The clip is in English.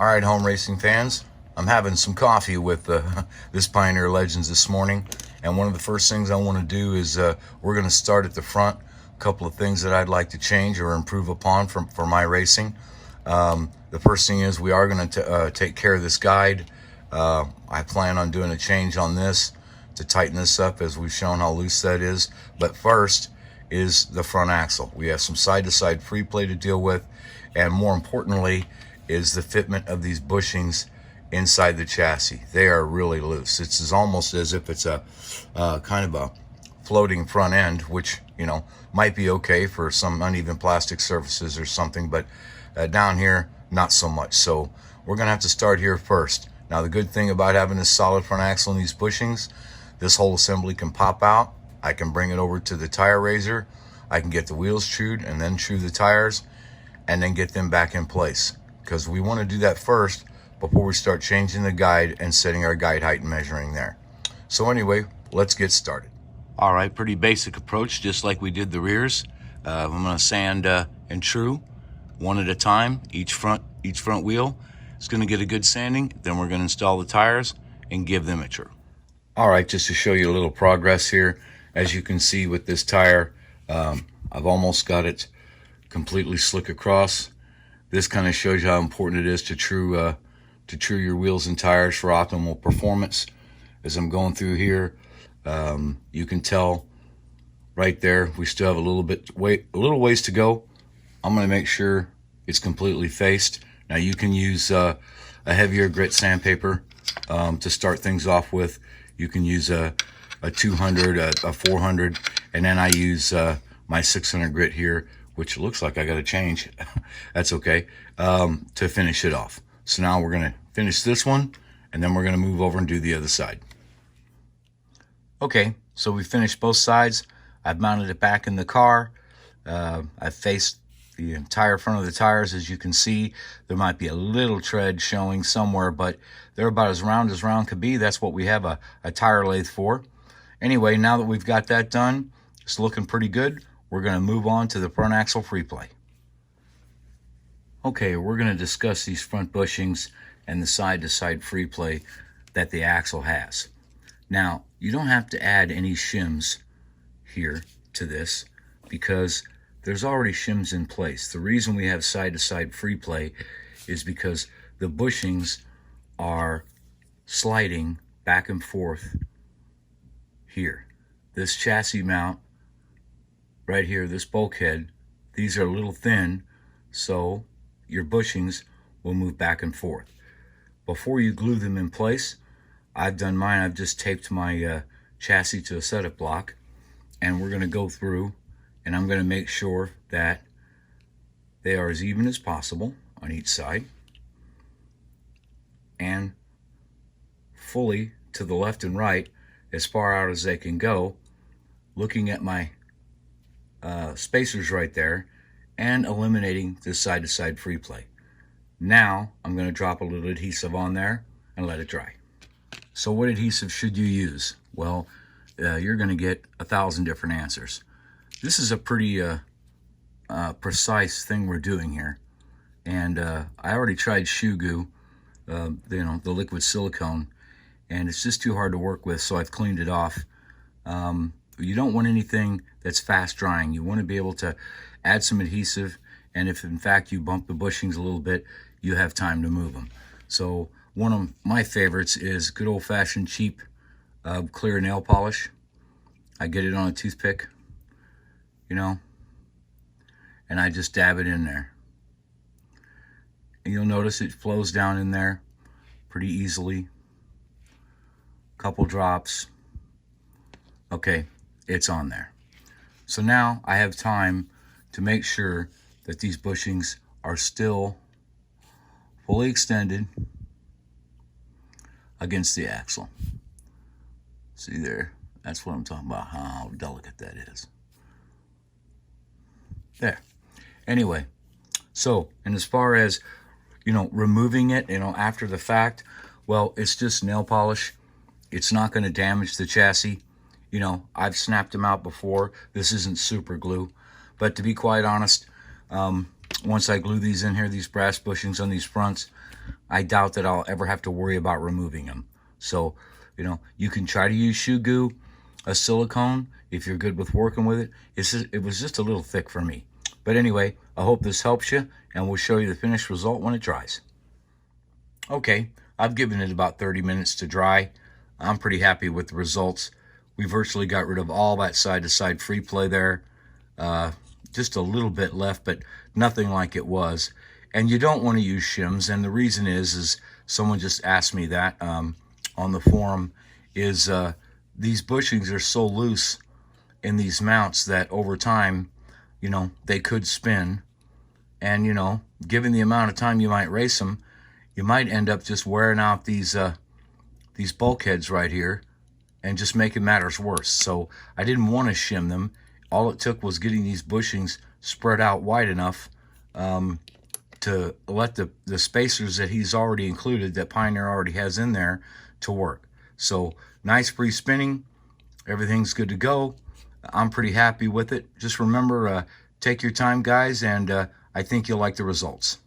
All right, home racing fans, I'm having some coffee with this Pioneer Legends this morning, and one of the first things I want to do is we're going to start at the front. A couple of things that I'd like to change or improve upon for my racing. The first thing is we are going to take care of this guide. I plan on doing a change on this to tighten this up, as we've shown how loose that is. But first is the front axle. We have some side-to-side free play to deal with, and more importantly is the fitment of these bushings inside the chassis. They are really loose. It's almost as if it's a kind of a floating front end, which, you know, might be okay for some uneven plastic surfaces or something, but down here, not so much. So we're gonna have to start here first. Now, the good thing about having this solid front axle and these bushings, this whole assembly can pop out. I can bring it over to the tire raiser. I can get the wheels trued and then true the tires and then get them back in place, because we want to do that first before we start changing the guide and setting our guide height and measuring there. So anyway, let's get started. All right, pretty basic approach, just like we did the rears. I'm going to sand and true one at a time. Each front wheel is going to get a good sanding. Then we're going to install the tires and give them a true. All right, just to show you a little progress here, as you can see with this tire, I've almost got it completely slick across. This kind of shows you how important it is to true your wheels and tires for optimal performance. As I'm going through here, you can tell right there we still have a little ways to go. I'm going to make sure it's completely faced. Now you can use a heavier grit sandpaper to start things off with. You can use a 200, a 400, and then I use my 600 grit here, which looks like I got to change. That's okay, to finish it off. So now we're going to finish this one, and then we're going to move over and do the other side. Okay, so we finished both sides. I've mounted it back in the car. I've faced the entire front of the tires. As you can see, there might be a little tread showing somewhere, but they're about as round could be. That's what we have a tire lathe for. Anyway, now that we've got that done, it's looking pretty good. We're going to move on to the front axle free play. Okay, we're going to discuss these front bushings and the side-to-side free play that the axle has. Now, you don't have to add any shims here to this because there's already shims in place. The reason we have side-to-side free play is because the bushings are sliding back and forth here. This chassis mount right here, this bulkhead, these are a little thin, so your bushings will move back and forth. Before you glue them in place, I've done mine. I've just taped my chassis to a setup block, and we're going to go through and I'm going to make sure that they are as even as possible on each side and fully to the left and right as far out as they can go, looking at my spacers right there and eliminating this side-to-side free play. Now I'm going to drop a little adhesive on there and let it dry. So what adhesive should you use? Well, you're going to get 1,000 different answers. This is a pretty precise thing we're doing here, and I already tried shoe goo, the liquid silicone, and it's just too hard to work with, so I've cleaned it off. You don't want anything that's fast drying. You want to be able to add some adhesive, and if in fact you bump the bushings a little bit, you have time to move them. So one of my favorites is good old-fashioned cheap clear nail polish. I get it on a toothpick, you know, and I just dab it in there. And you'll notice it flows down in there pretty easily. Couple drops. Okay, it's on there. So now I have time to make sure that these bushings are still fully extended against the axle. See there? That's what I'm talking about, how delicate that is. There. Anyway, so, and as far as, removing it, after the fact, well, it's just nail polish. It's not going to damage the chassis. I've snapped them out before. This isn't super glue. But to be quite honest, once I glue these in here, these brass bushings on these fronts, I doubt that I'll ever have to worry about removing them. So, you know, you can try to use shoe glue, a silicone, if you're good with working with it. It was just a little thick for me. But anyway, I hope this helps you, and we'll show you the finished result when it dries. Okay, I've given it about 30 minutes to dry. I'm pretty happy with the results. We virtually got rid of all that side-to-side free play there. Just a little bit left, but nothing like it was. And you don't want to use shims, and the reason is someone just asked me that on the forum, is these bushings are so loose in these mounts that over time, you know, they could spin. And, you know, given the amount of time you might race them, you might end up just wearing out these bulkheads right here and just making matters worse. So I didn't want to shim them. All it took was getting these bushings spread out wide enough to let the spacers that he's already included, that Pioneer already has in there, to work. So nice free spinning. Everything's good to go. I'm pretty happy with it. Just remember, take your time, guys, and I think you'll like the results.